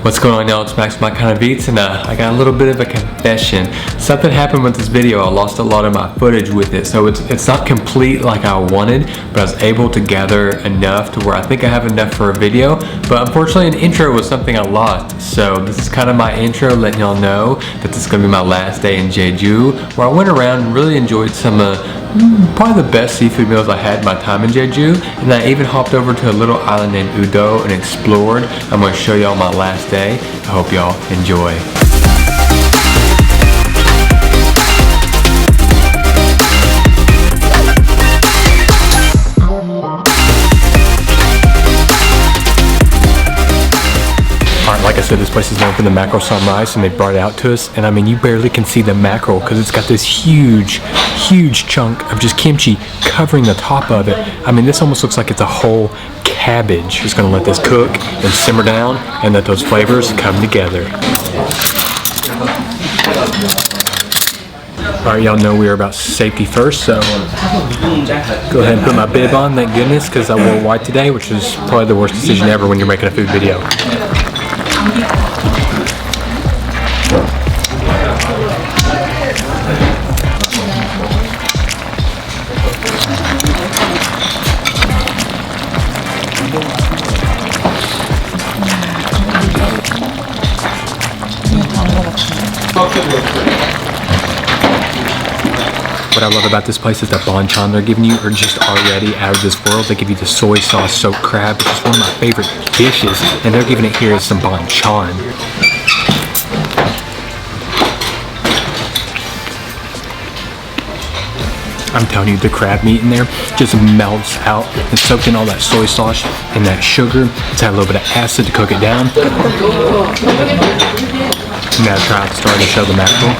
What's going on, y'all? It's Max from My Kind of Eats, and I got a little bit of a confession. Something happened with this video. I lost a lot of my footage with it, so it's not complete like I wanted, but I was able to gather enough to where I think I have enough for a video. But unfortunately, an intro was something I lost, so this is kind of my intro, letting y'all know that this is going to be my last day in Jeju, where I went around and really enjoyed some probably the best seafood meals I had in my time in Jeju, and I even hopped over to a little island named Udo and explored. I'm going to show y'all my last day. I hope y'all enjoy. Like I said, this place is known for the mackerel sunrise, and they brought it out to us, and I mean, you barely can see the mackerel because it's got this huge chunk of just kimchi covering the top of it. I mean, this almost looks like it's a whole cabbage. Just gonna let this cook and simmer down and let those flavors come together. Alright, y'all know we are about safety first, so go ahead and put my bib on, thank goodness, because I wore white today, which is probably the worst decision ever when you're making a food video. What I love about this place is the banchan they're giving you are just already out of this world. They give you the soy sauce soaked crab, which is one of my favorite dishes, and they're giving it here as some banchan. I'm telling you, the crab meat in there just melts out and soaked in all that soy sauce and that sugar. It's had a little bit of acid to cook it down. Now try to start to show the mackerel.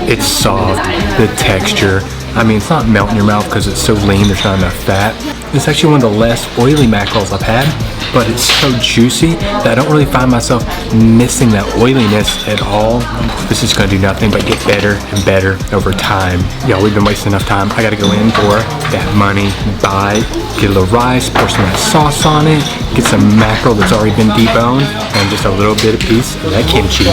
It's soft, the texture. I mean, it's not melting in your mouth because it's so lean, there's not enough fat. It's actually one of the less oily mackerels I've had, but it's so juicy that I don't really find myself missing that oiliness at all. This is gonna do nothing but get better and better over time. Y'all, we've been wasting enough time. I gotta go in for that money, buy, get a little rice, pour some of that sauce on it, get some mackerel that's already been deboned, and just a little bit of piece of that kimchi.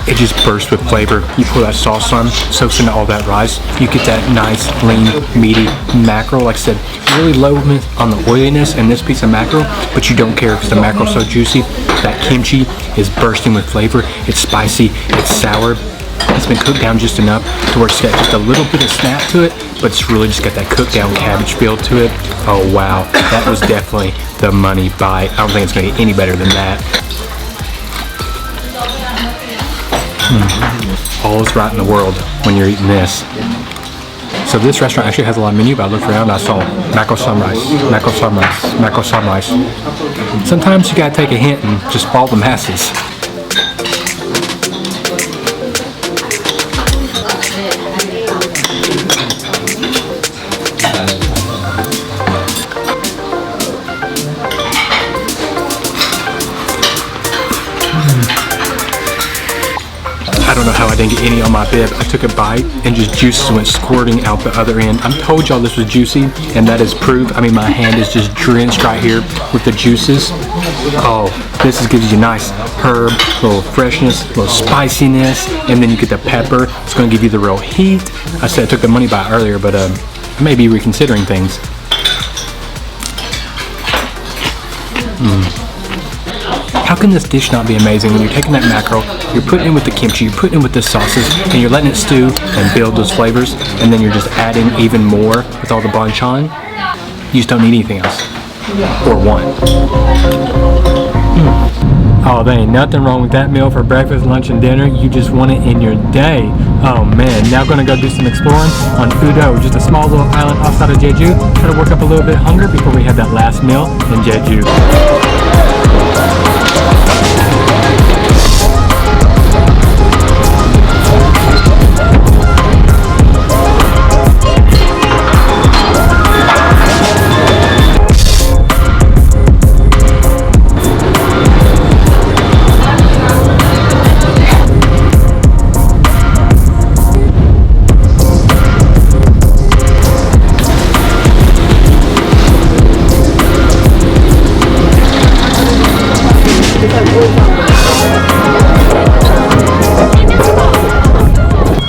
It just bursts with flavor. You pour that sauce on, soaks into all that rice. You get that nice, lean, meaty mackerel. Like I said, really low on the oiliness in this piece of mackerel, but you don't care because the mackerel's so juicy. That kimchi is bursting with flavor. It's spicy, it's sour. It's been cooked down just enough to where it's got just a little bit of snap to it, but it's really just got that cooked down cabbage feel to it. Oh wow, that was definitely the money bite. I don't think it's gonna get any better than that. All is right in the world when you're eating this. So this restaurant actually has a lot of menu, but I looked around and I saw mackerel sunrise, mackerel sunrise, mackerel sunrise. Sometimes you gotta take a hint and just follow the masses. I don't know how I didn't get any on my bib. I took a bite and just juices went squirting out the other end. I told y'all this was juicy, and that is proof. I mean, my hand is just drenched right here with the juices. Oh, this gives you nice herb, little freshness, little spiciness, and then you get the pepper. It's going to give you the real heat. I said I took the money bite earlier, but I may be reconsidering things. How can this dish not be amazing when you're taking that mackerel, you're putting it with the kimchi, you're putting it with the sauces, and you're letting it stew and build those flavors, and then you're just adding even more with all the banchan? You just don't need anything else. Or one. Oh, there ain't nothing wrong with that meal for breakfast, lunch, and dinner. You just want it in your day. Oh man, now gonna go do some exploring on Udo, just a small little island outside of Jeju. Try to work up a little bit of hunger before we have that last meal in Jeju.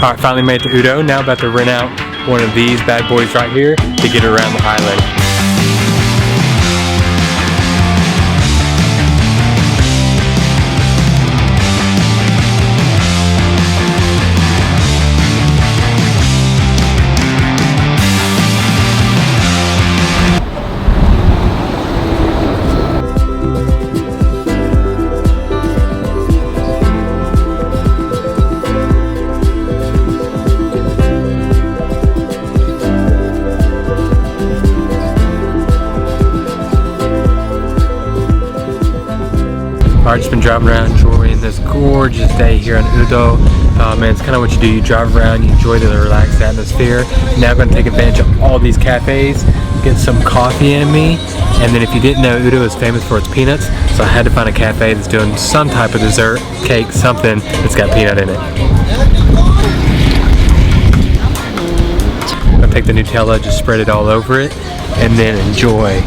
Alright, finally made it to Udo. Now about to rent out one of these bad boys right here to get around the island. I've just been driving around enjoying this gorgeous day here in Udo. Man, it's kind of what you do. You drive around, you enjoy the relaxed atmosphere. Now I'm going to take advantage of all these cafes, get some coffee in me, and then if you didn't know, Udo is famous for its peanuts, so I had to find a cafe that's doing some type of dessert, cake, something that's got peanut in it. I'm going to take the Nutella, just spread it all over it, and then enjoy.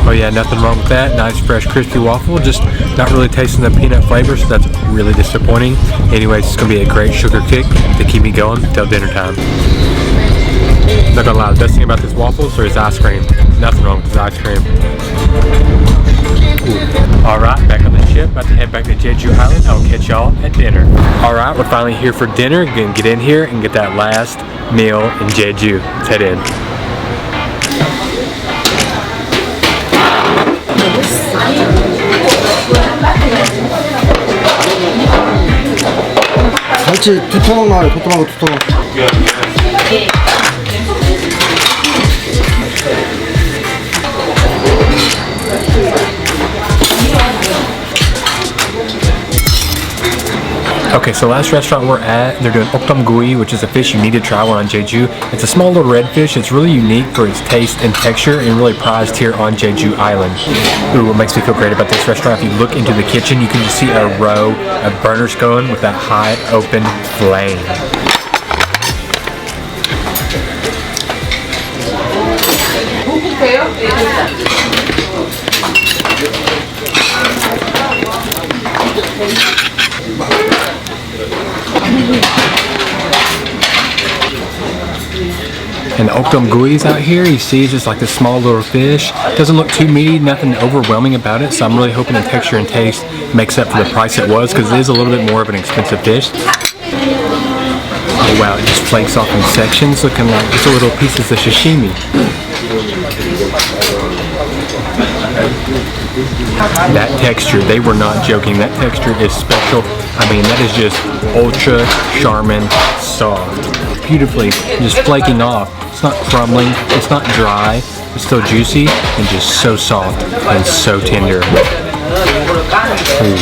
Oh yeah, nothing wrong with that. Nice, fresh, crispy waffle. Just not really tasting the peanut flavor, so that's really disappointing. Anyways, it's gonna be a great sugar kick to keep me going till dinner time. Not gonna lie, the best thing about this waffles or his ice cream. Nothing wrong with his ice cream. Alright, back on the ship, about to head back to Jeju Island. I'll catch y'all at dinner. Alright, we're finally here for dinner. Gonna get in here and get that last meal in Jeju. Let's head in. 살치 2토막 나와요. 토토막 2토막. Okay, so last restaurant we're at, they're doing Okdom Gui, which is a fish you need to try one on Jeju. It's a small little red fish. It's really unique for its taste and texture and really prized here on Jeju Island. Ooh, what makes me feel great about this restaurant, if you look into the kitchen, you can just see a row of burners going with that high open flame. And the Okdom Gui's out here, you see, it's just like this small little fish. Doesn't look too meaty, nothing overwhelming about it, so I'm really hoping the texture and taste makes up for the price it was, because it is a little bit more of an expensive fish. Oh wow, it just flakes off in sections, looking like just little pieces of sashimi. That texture, they were not joking, that texture is special. I mean, that is just ultra Charmin soft. Beautifully just flaking off. It's not crumbling, it's not dry, it's still juicy and just so soft and so tender. Ooh.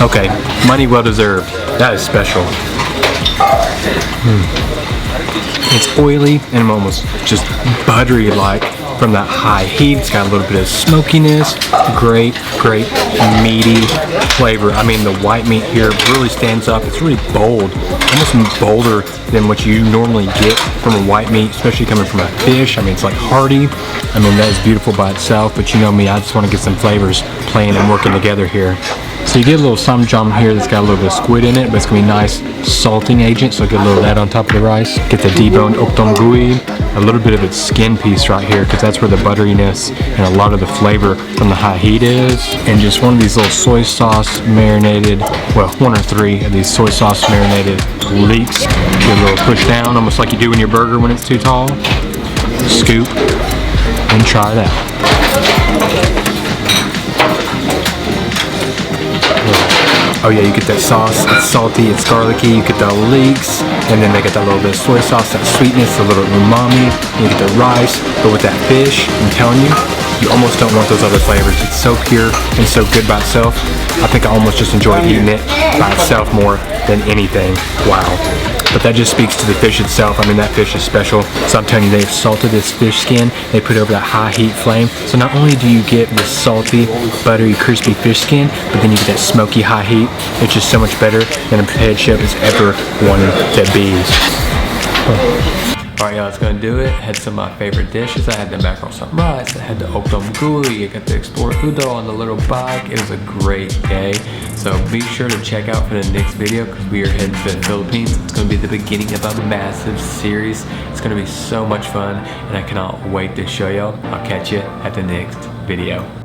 Okay, money well deserved. That is special. It's oily and almost just buttery like from that high heat. It's got a little bit of smokiness. Great, great meaty flavor. I mean, the white meat here really stands up. It's really bold, almost bolder than what you normally get from a white meat, especially coming from a fish. I mean, it's like hearty. I mean, that is beautiful by itself, but you know me, I just want to get some flavors playing and working together here. So you get a little ssam here that's got a little bit of squid in it, but it's going to be a nice salting agent, so get a little of that on top of the rice. Get the deboned Okdom Gui, a little bit of its skin piece right here, because that's where the butteriness and a lot of the flavor from the high heat is. And just one of these little soy sauce marinated, well, one or three of these soy sauce marinated leeks. Get a little push down, almost like you do in your burger when it's too tall. Scoop and try it out. Oh yeah, you get that sauce, it's salty, it's garlicky, you get the leeks, and then they get that little bit of soy sauce, that sweetness, a little umami, you get the rice, but with that fish, I'm telling you, you almost don't want those other flavors. It's so pure and so good by itself. I think I almost just enjoy eating it by itself more than anything. Wow. but that just speaks to the fish itself. I mean, that fish is special. So I'm telling you, they've salted this fish skin. They put it over that high heat flame. So not only do you get this salty, buttery, crispy fish skin, but then you get that smoky high heat. It's just so much better than a potato chip has ever wanted to be. Alright y'all, that's gonna do it. I had some of my favorite dishes. I had the mackerel some rice, I had the Okdom Gui, I got to explore Udo on the little bike. It was a great day. So be sure to check out for the next video because we are heading to the Philippines. It's gonna be the beginning of a massive series. It's gonna be so much fun and I cannot wait to show y'all. I'll catch you at the next video.